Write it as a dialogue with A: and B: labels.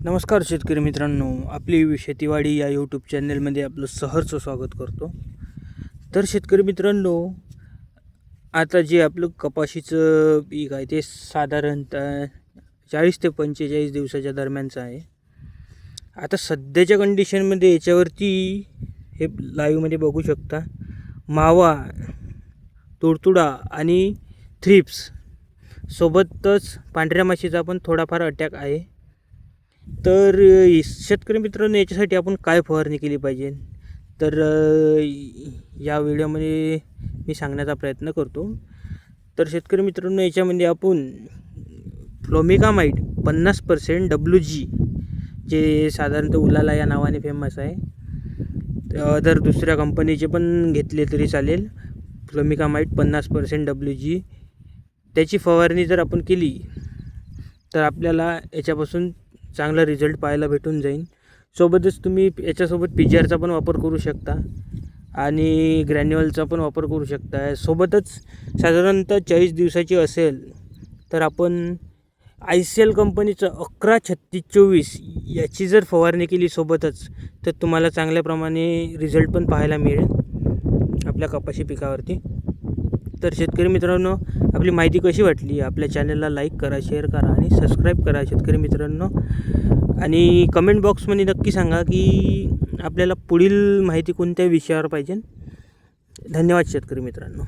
A: नमस्कार शेतकरी मित्रांनो, आपली शेतीवाडी या यूट्यूब चॅनलमध्ये आपलं सहर्ष स्वागत करतो. तर शेतकरी मित्रांनो, आता जे आपलं कपाशीचं पीक आहे ते साधारणतः 40 ते 45 दिवसाच्या दरम्यानचं आहे. आता सध्याच्या कंडिशनमध्ये याच्यावरती हे लाईव्हमध्ये बघू शकता, मावा, तुडतुडा आणि थ्रिप्स सोबतच पांढऱ्या माशीचा पण थोडाफार अटॅक आहे. तर शेतकरी मित्रांनो, याच्यासाठी आपण काय फवारणी केली पाहिजे, तर या व्हिडिओमध्ये मी सांगण्याचा प्रयत्न करतो. तर शेतकरी मित्रांनो, याच्यामध्ये आपण फ्लोमिकामाइड 50% WG, जे साधारणतः उलाला या नावाने फेमस आहे, अदर दुसऱ्या कंपनीचे पण घेतले तरी चालेल. फ्लोमिकामाइड 50% WG त्याची फवारणी जर आपण केली तर आपल्याला याच्यापासून चांगला रिझल्ट पाहायला भेटून जाईल. सोबतच तुम्ही याच्यासोबत PGRचा पण वापर करू शकता आणि ग्रॅन्युअलचा पण वापर करू शकता. सोबतच साधारणतः 40 दिवसाची असेल तर आपण ICL कंपनीचं 11-36-24 याची जर फवारणी केली सोबतच, तर तुम्हाला चांगल्या प्रमाणे रिझल्ट पण पाहायला मिळेल आपल्या कपाशी पिकावरती. तर शेतकरी मित्रांनो, आपली माहिती कशी वाटली, आपल्या चॅनलला लाईक करा, शेअर करा आणि सबस्क्राईब करा शेतकरी मित्रांनो. आणि कमेंट बॉक्समध्ये नक्की सांगा की आपल्याला पुढील माहिती कोणत्या विषयावर पाहिजे. धन्यवाद शेतकरी मित्रांनो.